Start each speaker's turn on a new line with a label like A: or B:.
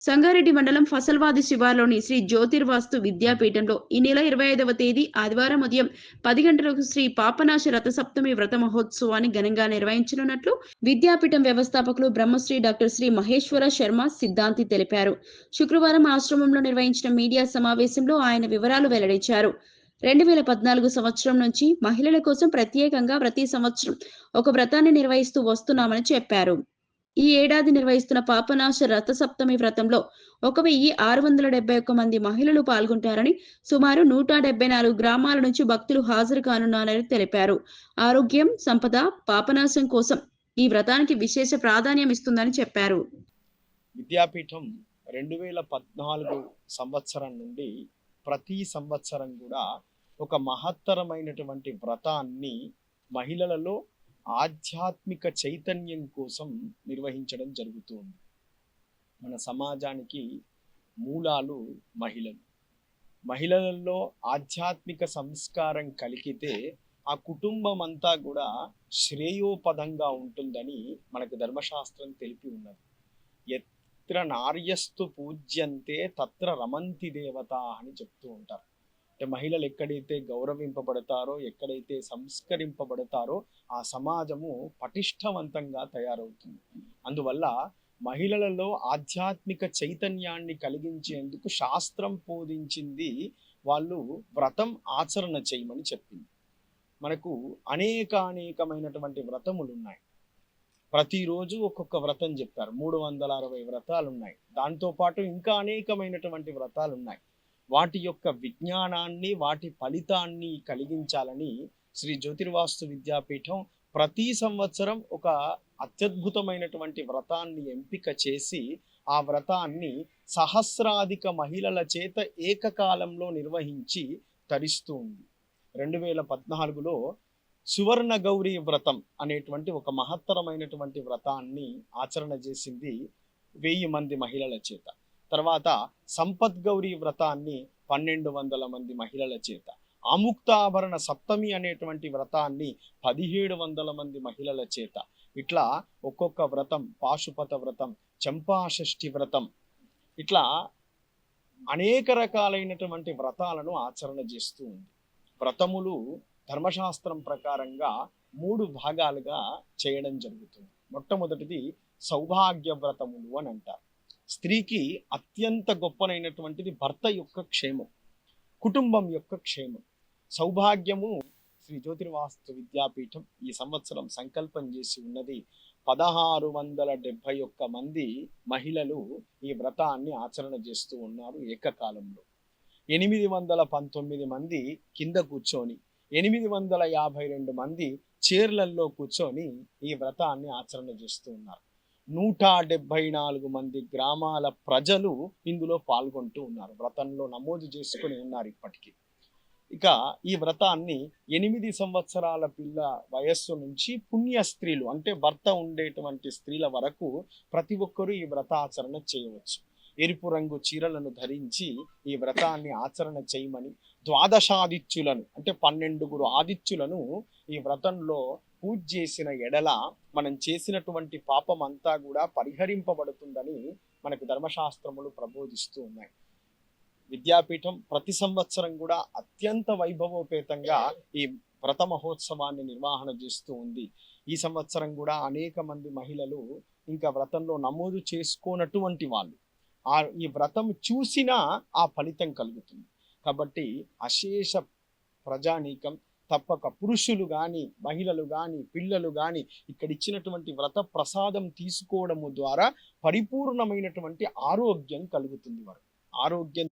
A: సంగారెడ్డి మండలం ఫసల్వాది శివార్లోని శ్రీ జ్యోతిర్వాస్తు విద్యాపీఠంలో ఈ నెల 25వ తేదీ ఆదివారం ఉదయం 10 గంటలకు శ్రీ పాపనాశ రథసప్తమి వ్రత మహోత్సవాన్ని ఘనంగా నిర్వహించనున్నట్లు విద్యాపీఠం వ్యవస్థాపకులు బ్రహ్మశ్రీ డాక్టర్ శ్రీ మహేశ్వర శర్మ సిద్ధాంతి తెలిపారు. శుక్రవారం ఆశ్రమంలో నిర్వహించిన మీడియా సమావేశంలో ఆయన వివరాలు వెల్లడించారు. 2014 సంవత్సరం నుంచి మహిళల కోసం ప్రత్యేకంగా ప్రతి సంవత్సరం ఒక వ్రతాన్ని నిర్వహిస్తూ వస్తున్నామని చెప్పారు. ఈ ఏడాది నిర్వహిస్తున్న పాపనాశ రథసప్తమి వ్రతంలో 1671 మంది మహిళలు పాల్గొంటారని, సుమారు 174 గ్రామాల నుంచి భక్తులు హాజరు కానున్నారని తెలిపారు. ఆరోగ్యం, సంపద, పాపనాశం కోసం ఈ వ్రతానికి విశేష ప్రాధాన్యం ఇస్తుందని చెప్పారు.
B: విద్యాపీఠం 2014 సంవత్సరం నుండి ప్రతి సంవత్సరం కూడా ఒక మహత్తరమైనటువంటి వ్రతాన్ని మహిళలలో ఆధ్యాత్మిక చైతన్యం కోసం నిర్వహించడం జరుగుతుంది. మన సమాజానికి మూలాలు మహిళలు. మహిళలలో ఆధ్యాత్మిక సంస్కారం కలిగితే ఆ కుటుంబం అంతా కూడా శ్రేయోపదంగా ఉంటుందని మనకు ధర్మశాస్త్రం తెలిపి ఉన్నది. ఎత్ర నార్యస్తు పూజ్యంతే తత్ర రమంతి దేవత అని చెప్తూ ఉంటారు. అంటే మహిళలు ఎక్కడైతే గౌరవింపబడతారో, ఎక్కడైతే సంస్కరింపబడతారో ఆ సమాజము పటిష్టవంతంగా తయారవుతుంది. అందువల్ల మహిళలలో ఆధ్యాత్మిక చైతన్యాన్ని కలిగించేందుకు శాస్త్రం బోధించింది వాళ్ళు వ్రతం ఆచరణ చేయమని చెప్పింది. మనకు అనేకమైనటువంటి వ్రతములు ఉన్నాయి. ప్రతిరోజు ఒక్కొక్క వ్రతం చెప్పారు. 360 వ్రతాలు ఉన్నాయి. దాంతోపాటు ఇంకా అనేకమైనటువంటి వ్రతాలు ఉన్నాయి. వాటి యొక్క విజ్ఞానాన్ని, వాటి ఫలితాన్ని కలిగించాలని శ్రీ జ్యోతిర్వాస్తు విద్యాపీఠం ప్రతి సంవత్సరం ఒక అత్యద్భుతమైనటువంటి వ్రతాన్ని ఎంపిక చేసి ఆ వ్రతాన్ని సహస్రాధిక మహిళల చేత ఏకకాలంలో నిర్వహించి తరిస్తూ ఉంది. 2014లో సువర్ణ గౌరీ వ్రతం అనేటువంటి ఒక మహత్తరమైనటువంటి వ్రతాన్ని ఆచరణ చేసింది 1000 మంది మహిళల చేత. తర్వాత సంపత్ గౌరీ వ్రతాన్ని 1200 మంది మహిళల చేత, ఆముక్తాభరణ సప్తమి అనేటువంటి వ్రతాన్ని 1700 మంది మహిళల చేత, ఇట్లా ఒక్కొక్క వ్రతం, పాశుపత వ్రతం, చంపాషష్ఠి వ్రతం, ఇట్లా అనేక రకాలైనటువంటి వ్రతాలను ఆచరణ చేస్తూ ఉంది. వ్రతములు ధర్మశాస్త్రం ప్రకారంగా 3 భాగాలుగా చేయడం జరుగుతుంది. మొట్టమొదటిది సౌభాగ్య వ్రతములు అని అంటారు. స్త్రీకి అత్యంత గొప్పనైనటువంటిది భర్త యొక్క క్షేమం, కుటుంబం యొక్క క్షేమం. సౌభాగ్యము శ్రీ జ్యోతిర్వాస్తు విద్యాపీఠం ఈ సంవత్సరం సంకల్పం చేసి ఉన్నది. 1671 మంది మహిళలు ఈ వ్రతాన్ని ఆచరణ చేస్తూ ఉన్నారు ఏకకాలంలో. 819 మంది కింద కూర్చొని, 852 మంది చైర్లలో కూర్చొని ఈ వ్రతాన్ని ఆచరణ చేస్తూ ఉన్నారు. 174 మంది గ్రామాల ప్రజలు ఇందులో పాల్గొంటూ ఉన్నారు. వ్రతంలో నమోదు చేసుకుని ఉన్నారు ఇప్పటికీ. ఇక ఈ వ్రతాన్ని 8 సంవత్సరాల పిల్ల వయస్సు నుంచి పుణ్య స్త్రీలు, అంటే భర్త ఉండేటువంటి స్త్రీల వరకు ప్రతి ఒక్కరూ ఈ వ్రతాచరణ చేయవచ్చు. ఎరుపు రంగు చీరలను ధరించి ఈ వ్రతాన్ని ఆచరణ చేయమని, ద్వాదశాదిత్యులను అంటే 12 ఆదిత్యులను ఈ వ్రతంలో పూజ చేసిన ఎడల మనం చేసినటువంటి పాపం అంతా కూడా పరిహరింపబడుతుందని మనకు ధర్మశాస్త్రములు ప్రబోధిస్తూ ఉన్నాయి. విద్యాపీఠం ప్రతి సంవత్సరం కూడా అత్యంత వైభవోపేతంగా ఈ వ్రత మహోత్సవాన్ని నిర్వహణ చేస్తూ ఉంది. ఈ సంవత్సరం కూడా అనేక మంది మహిళలు ఇంకా వ్రతంలో నమోదు చేసుకోనటువంటి వాళ్ళు ఈ వ్రతం చూసినా ఆ ఫలితం కలుగుతుంది. కాబట్టి అశేష ప్రజానీకం తప్పక పురుషులు కానీ, మహిళలు కానీ, పిల్లలు కానీ ఇక్కడ ఇచ్చినటువంటి వ్రత ప్రసాదం తీసుకోవడము ద్వారా పరిపూర్ణమైనటువంటి ఆరోగ్యం కలుగుతుంది. వారు ఆరోగ్యం